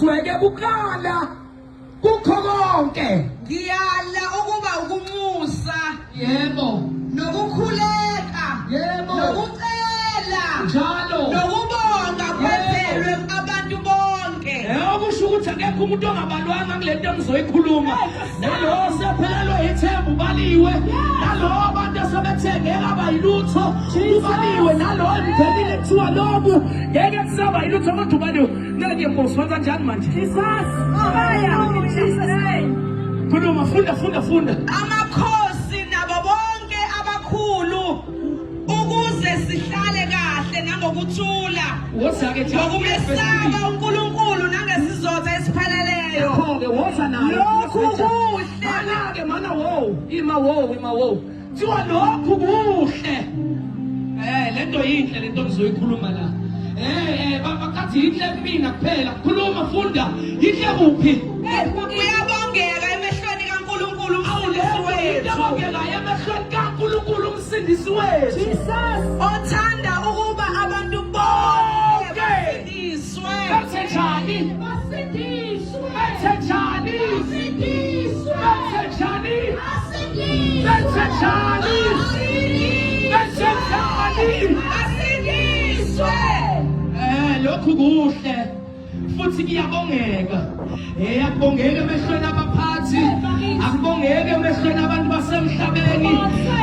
usweke kuqala kukho konke. Ngiyala ukuba ukunxusa Yebo. nokukhuleka Yebo. nokucela Njalo. nokubonga kwenzelwe abantu bonke. Okusho ukuthi akekho umuntu ongabalwanga kulento engizoyikhuluma. Nalo sephelelwe ithemba ubaliwe. Nalo abantu asebethengeka abayilutho ubaliwe. Nalo emthelile kuthiwa lobu ngeke kusaba yilutho kodwa ubaliwe. Nake Nkosi wenza kanjani manje? Jesus. Khuluma, funda. Amakhosi nabo bonke abakhulu ukuze sihlale kahle nangokuthula. Ngokumesaba uNkulunkulu nangesizotha esipheleleyo. Woza nayo. Lokhu kuhle. Manake mana ima wo. Thiwa lokhu kuhle. Lento yinhle lento ngizoyikhuluma la. Bakathi yinhle kumina kuphela. Khuluma, funda. Yinhle kuphi? Uyabongeka emehlweni kaNkulunkulu umsindisi wethu. Uyabongeka emehlweni kaNkulunkulu umsindisi wethu. Jesus. Othanda ukuba abantu bonke basindiswe. Basindiswe. Lokhu kuhle futhi kuyabongeka. Akubongeke emehlweni abaphathi, akubongeke emehlweni abantu basemhlabeni,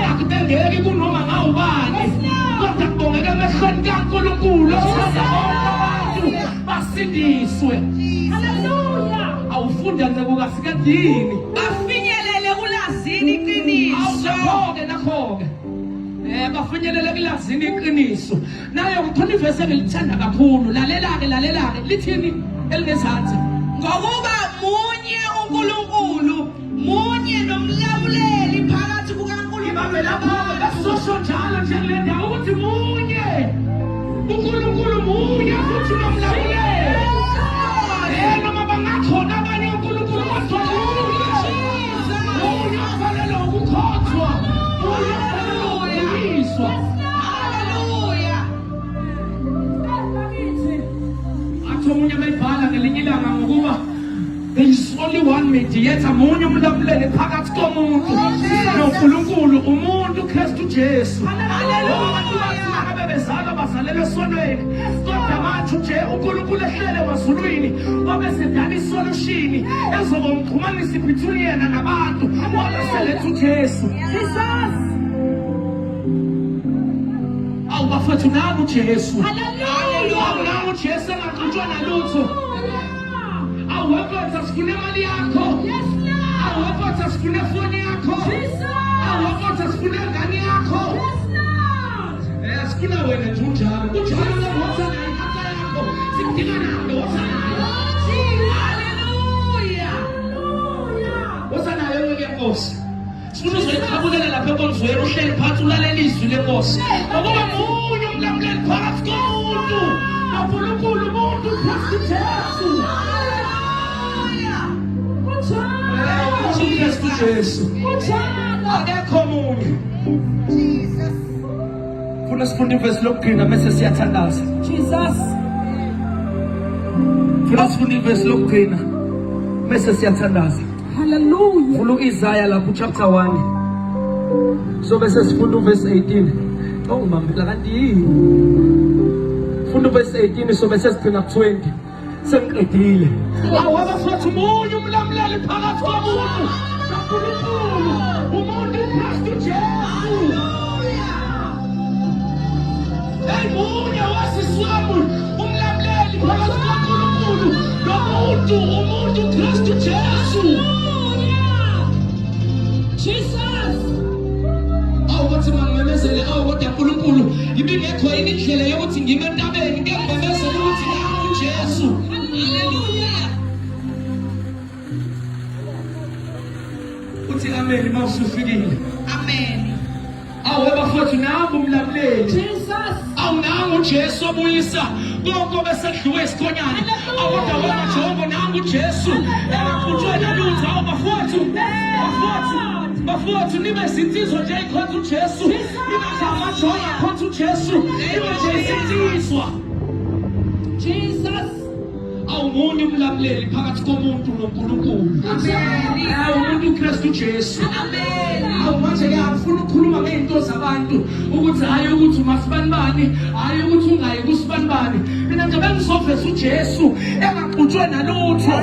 akubongeke kunoma ngawubani, kodwa kubongeke emehlweni kaNkulunkulu othanda bonke abantu basindiswe. Haleluya. Awufunda nje kukasikadini bafinyelele kulazini iqiniso. Nakho-ke bafinyelele kulazini iqiniso. Nayo ngikhona ivesi engilithanda kakhulu. Lalela-ke lithini elingezansi? Ngokuba munye uNkulunkulu, munye nomlawuleli phakathi kukaNkulunkulu lapho-ke besizosho njalo nje kule ndawo ukuthi munye uNkulunkulu, munye futhi nomlawuleli. Noma bangakhona abanye uNkulunkulu kodwa munye ofanele ukukhothwa, munye ofanele ukuyiswa. Haleluya. Athi omunye bayibhala ngelinye ilanga ngokuba there is only one mediator, munye umlamuleli phakathi komuntu noNkulunkulu, umuntu uKristu Jesu. Haleluya. Bezalwa bazalelwe esonweni, kodwa manje nje uNkulunkulu ehlele emazulwini wabesedala isolution ezoba umxhumanisi between yena nabantu wabeseletha uJesu. Jesus. Awubafethu nangu uJesu. Haleluya. Nangu uJesu engaxutshwa nalutho. Awuwephetha sifune imali yakho. Awuwephetha sifune ifoni yakho. Awuwephetha sifune ingane yakho. Sifuna wena nje unjalo. Unjalo nawotha nayo inkatha yakho. Sidinga nayo wotha nayo. Haleluya. Wotha nayo ke Nkosi. Sifuna uzoyiqhabulela lapha enkonzweni uhleli phansi ulalele izwi leNkosi. Ngoba munye umlamuleli phakathi komuntu noNkulunkulu, umuntu uKristu Jesu. uKristu Jesu. Akekho munye. Funa sifunde ivesi lokugcina bese siyathandaza. Jesus. Funa sifunde ivesi lokugcina bese siyathandaza. Hallelujah. Funa u-Isaiah lapho chapter 1. So bese sifunda uvesi 18. Ngibambela kanti yini? Funda uvesi 18 so bese sigcina ku-20. Sengiqedile. Awabafethu munye umlamuleli phakathi komuntu noNkulunkulu, umuntu uKristu Jesu. Munye wasiswamu umlamuleli phakathi koNkulunkulu nomuntu, umuntu uKristu Jesu. Jesus. Awukuthi mangimemezele kodwa uNkulunkulu ibingekho yini indlela yokuthi ngime entabeni ngimemezele ukuthi nangu uJesu. Haleluya. Uthi amen mawusufikile. Amen. Awubafethu nangu umlamuleli. Jesus. Awunangu uJesu obuyisa konke besedliwe isikhonyana. Awukodwa wemajongo nangu uJesu engakhutshwe nalutho. Bafowethu nibe izinsizwa nje ikhonza uJesu, ningadla amajongo akhonza uJesu, nibe nje izinsizwa. Jesus. omunye umlamuleli phakathi komuntu noNkulunkulu. Umuntu uKristu Jesu. Manje-ke angifuni ukukhuluma ngey'nto zabantu ukuthi hhayi ukuthi umasibanibani, hhayi ukuthi ungayi kusibanibani. Mina nje bengizoveza uJesu engaxutshwe nalutho.